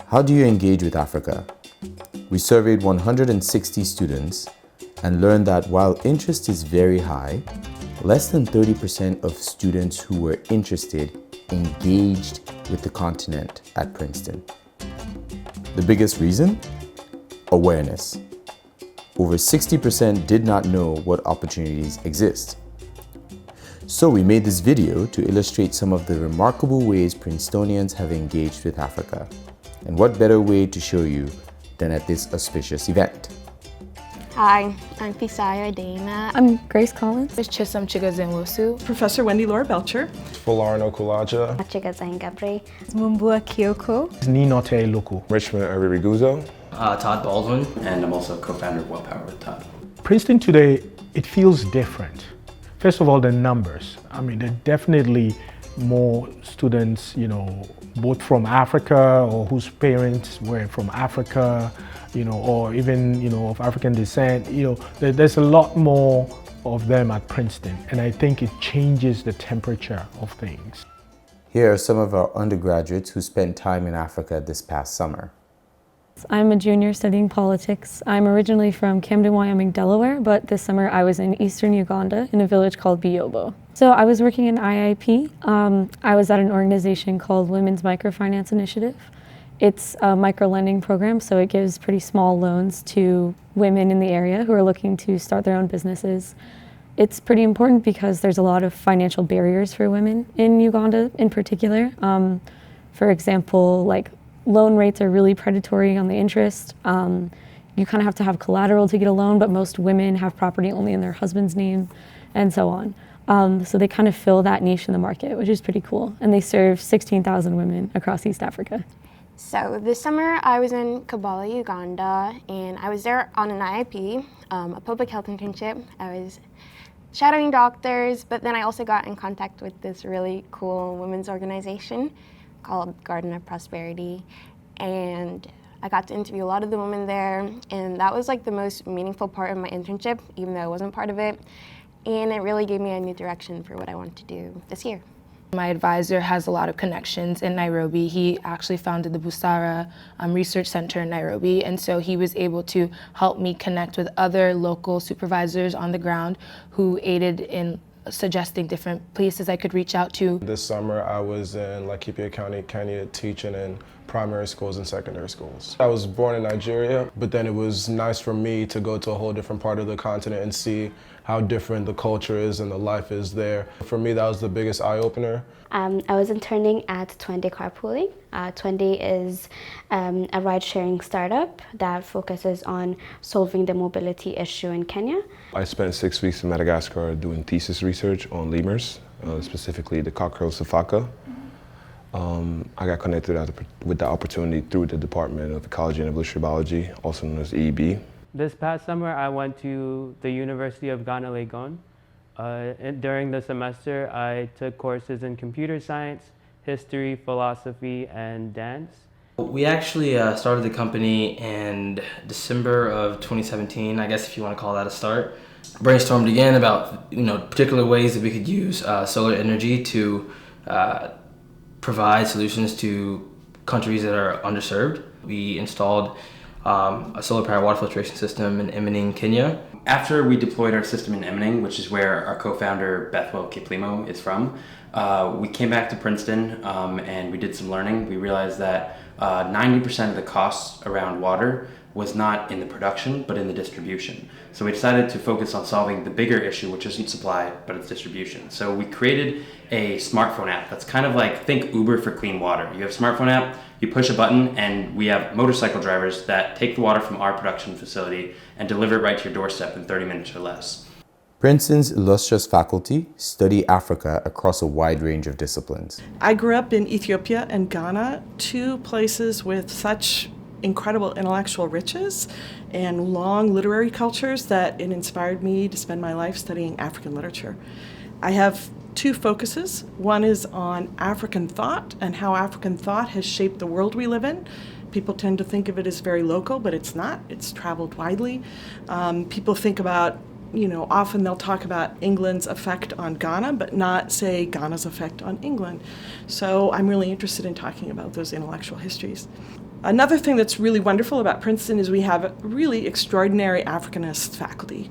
How do you engage with Africa? We surveyed 160 students and learned that while interest is very high, less than 30% of students who were interested engaged with the continent at Princeton. The biggest reason? Awareness. Over 60% did not know what opportunities exist. So we made this video to illustrate some of the remarkable ways Princetonians have engaged with Africa. And what better way to show you than at this auspicious event? Hi, I'm Fisayo Dana. I'm Grace Collins. It's Chisum Chigazenwosu. Professor Wendy Laura Belcher. Fularno Kulaja. Chigazen Gabri. Mumbua Kyoko. Ninote Luku. Richmond Ariguzo. Todd Baldwin, and I'm also co-founder of Well Power with Todd. Princeton today, it feels different. First of all, the numbers. I mean, there are definitely more students, both from Africa or whose parents were from Africa, or even, of African descent. There's a lot more of them at Princeton, and I think it changes the temperature of things. Here are some of our undergraduates who spent time in Africa this past summer. I'm a junior studying politics. I'm originally from Camden, Wyoming, Delaware, but this summer I was in eastern Uganda in a village called Biyobo. So I was working in IIP. I was at an organization called Women's Microfinance Initiative. It's a micro-lending program, so it gives pretty small loans to women in the area who are looking to start their own businesses. It's pretty important because there's a lot of financial barriers for women in Uganda in particular. For example, loan rates are really predatory on the interest. You kind of have to have collateral to get a loan, but most women have property only in their husband's name, and so on. So they kind of fill that niche in the market, which is pretty cool. And they serve 16,000 women across East Africa. So this summer I was in Kampala, Uganda, and I was there on an IIP, a public health internship. I was shadowing doctors, but then I also got in contact with this really cool women's organization called Garden of Prosperity, and I got to interview a lot of the women there, and that was the most meaningful part of my internship, even though I wasn't part of it, and it really gave me a new direction for what I want to do this year. My advisor has a lot of connections in Nairobi. He actually founded the Busara Research Center in Nairobi, and so he was able to help me connect with other local supervisors on the ground who aided in suggesting different places I could reach out to. This summer I was in Laikipia County, Kenya, teaching in primary schools and secondary schools. I was born in Nigeria, but then it was nice for me to go to a whole different part of the continent and see how different the culture is and the life is there. For me, that was the biggest eye-opener. I was interning at Twende Carpooling. Twende is a ride-sharing startup that focuses on solving the mobility issue in Kenya. I spent 6 weeks in Madagascar doing thesis research on lemurs, specifically the cockerel sifaka. I got connected with the opportunity through the Department of Ecology and Evolutionary Biology, also known as EEB. This past summer, I went to the University of Ghana, Legon. During the semester, I took courses in computer science, history, philosophy, and dance. We actually started the company in December of 2017, I guess if you want to call that a start. Brainstormed again about particular ways that we could use solar energy to provide solutions to countries that are underserved. We installed a solar-powered water filtration system in Emmening, Kenya. After we deployed our system in Emmening, which is where our co-founder Bethwell Kiplimo is from, we came back to Princeton and we did some learning. We realized that 90% of the costs around water was not in the production, but in the distribution. So we decided to focus on solving the bigger issue, which isn't supply, but it's distribution. So we created a smartphone app that's kind of think Uber for clean water. You have a smartphone app, you push a button, and we have motorcycle drivers that take the water from our production facility and deliver it right to your doorstep in 30 minutes or less. Princeton's illustrious faculty study Africa across a wide range of disciplines. I grew up in Ethiopia and Ghana, two places with such incredible intellectual riches and long literary cultures that it inspired me to spend my life studying African literature. I have two focuses. One is on African thought and how African thought has shaped the world we live in, People tend to think of it as very local, but it's not. It's traveled widely. People think about, often they'll talk about England's effect on Ghana, but not say Ghana's effect on England. So I'm really interested in talking about those intellectual histories. Another thing that's really wonderful about Princeton is we have really extraordinary Africanist faculty.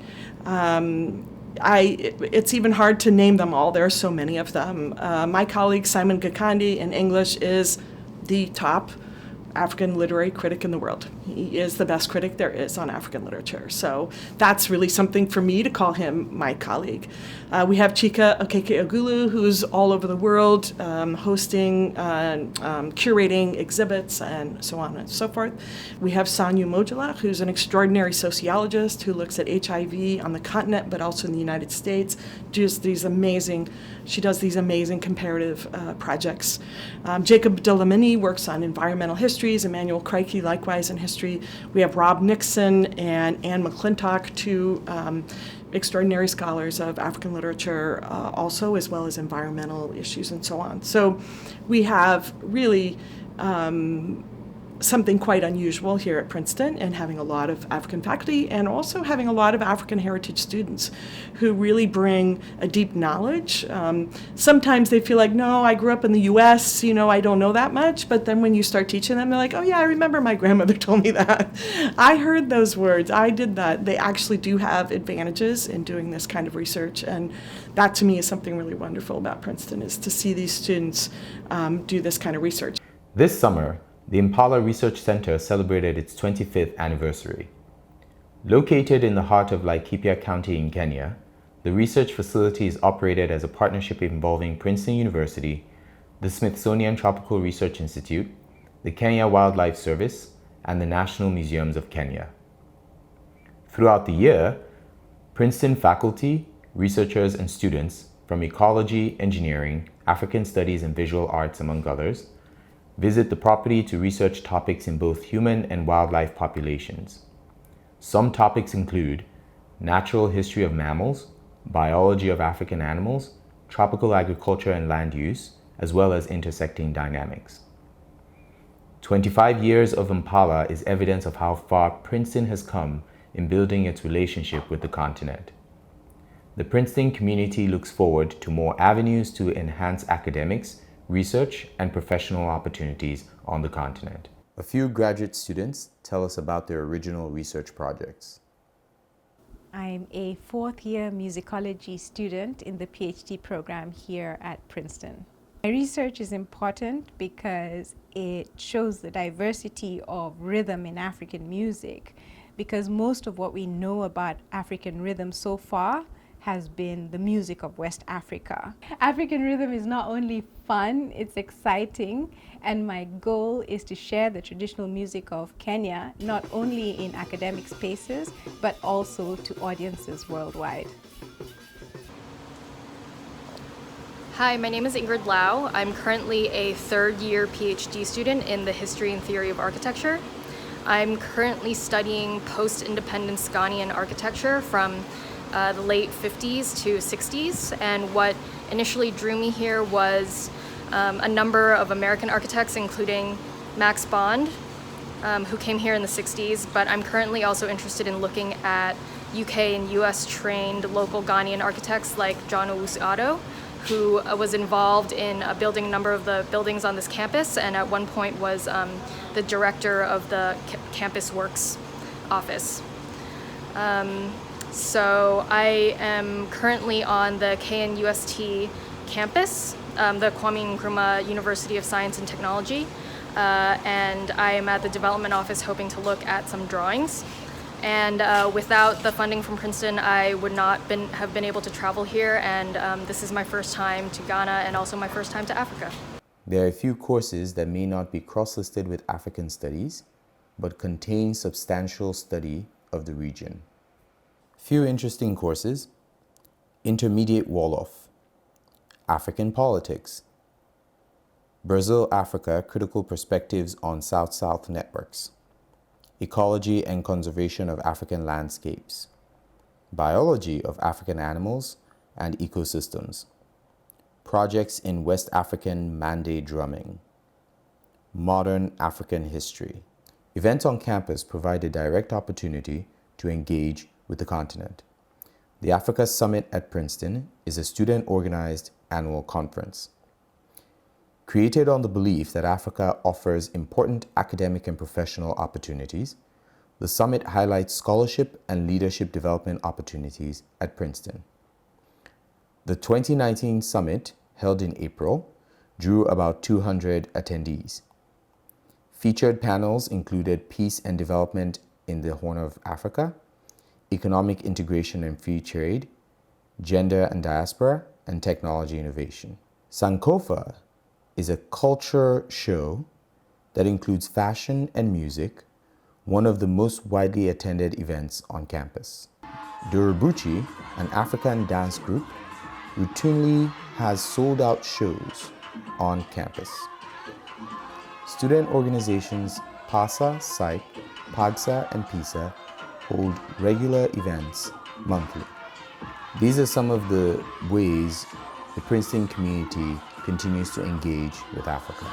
It's even hard to name them all. There are so many of them. My colleague Simon Gakandi in English is the top African literary critic in the world. He is the best critic there is on African literature. So that's really something for me to call him my colleague. We have Chika Okeke-Ogulu, who's all over the world, hosting, curating exhibits, and so on and so forth. We have Sanyu Mojala, who's an extraordinary sociologist who looks at HIV on the continent, but also in the United States. She does these amazing comparative projects. Jacob Delamini works on environmental histories, Emmanuel Crikey likewise in history. We have Rob Nixon and Anne McClintock, two extraordinary scholars of African literature also, as well as environmental issues and so on. So we have really something quite unusual here at Princeton, and having a lot of African faculty and also having a lot of African heritage students who really bring a deep knowledge. Sometimes they feel like, no, I grew up in the US, I don't know that much, but then when you start teaching them, they're like, oh yeah, I remember my grandmother told me that. I heard those words, I did that. They actually do have advantages in doing this kind of research, and that to me is something really wonderful about Princeton, is to see these students do this kind of research. This summer, the Impala Research Center celebrated its 25th anniversary. Located in the heart of Laikipia County in Kenya, the research facility is operated as a partnership involving Princeton University, the Smithsonian Tropical Research Institute, the Kenya Wildlife Service, and the National Museums of Kenya. Throughout the year, Princeton faculty, researchers, and students from ecology, engineering, African studies, and visual arts, among others, visit the property to research topics in both human and wildlife populations. Some topics include natural history of mammals, biology of African animals, tropical agriculture and land use, as well as intersecting dynamics. 25 years of Impala is evidence of how far Princeton has come in building its relationship with the continent. The Princeton community looks forward to more avenues to enhance academics, research, and professional opportunities on the continent. A few graduate students tell us about their original research projects. I'm a fourth-year musicology student in the PhD program here at Princeton. My research is important because it shows the diversity of rhythm in African music, because most of what we know about African rhythm so far has been the music of West Africa. African rhythm is not only fun, it's exciting, and my goal is to share the traditional music of Kenya, not only in academic spaces, but also to audiences worldwide. Hi, my name is Ingrid Lau. I'm currently a third-year PhD student in the history and theory of architecture. I'm currently studying post-independence Ghanaian architecture from the late 50s to 60s, and what initially drew me here was a number of American architects, including Max Bond, who came here in the 60s, but I'm currently also interested in looking at UK and US trained local Ghanaian architects like John Owusu-Addo, who was involved in building a number of the buildings on this campus, and at one point was the director of the Campus Works office. So I am currently on the KNUST campus, the Kwame Nkrumah University of Science and Technology, and I am at the development office hoping to look at some drawings. And without the funding from Princeton, I would not have been able to travel here, and this is my first time to Ghana and also my first time to Africa. There are a few courses that may not be cross-listed with African studies, but contain substantial study of the region. Few interesting courses: Intermediate Wolof, African Politics, Brazil-Africa Critical Perspectives on South-South Networks, Ecology and Conservation of African Landscapes, Biology of African Animals and Ecosystems, Projects in West African Mande Drumming, Modern African History, Events on campus provide a direct opportunity to engage with the continent. The Africa Summit at Princeton is a student-organized annual conference. Created on the belief that Africa offers important academic and professional opportunities, the summit highlights scholarship and leadership development opportunities at Princeton. The 2019 summit, held in April, drew about 200 attendees. Featured panels included peace and development in the Horn of Africa, economic integration and free trade, gender and diaspora, and technology innovation. Sankofa is a culture show that includes fashion and music, one of the most widely attended events on campus. Durubuchi, an African dance group, routinely has sold-out shows on campus. Student organizations PASA, PSYCH, PAGSA, and PISA hold regular events monthly. These are some of the ways the Princeton community continues to engage with Africa.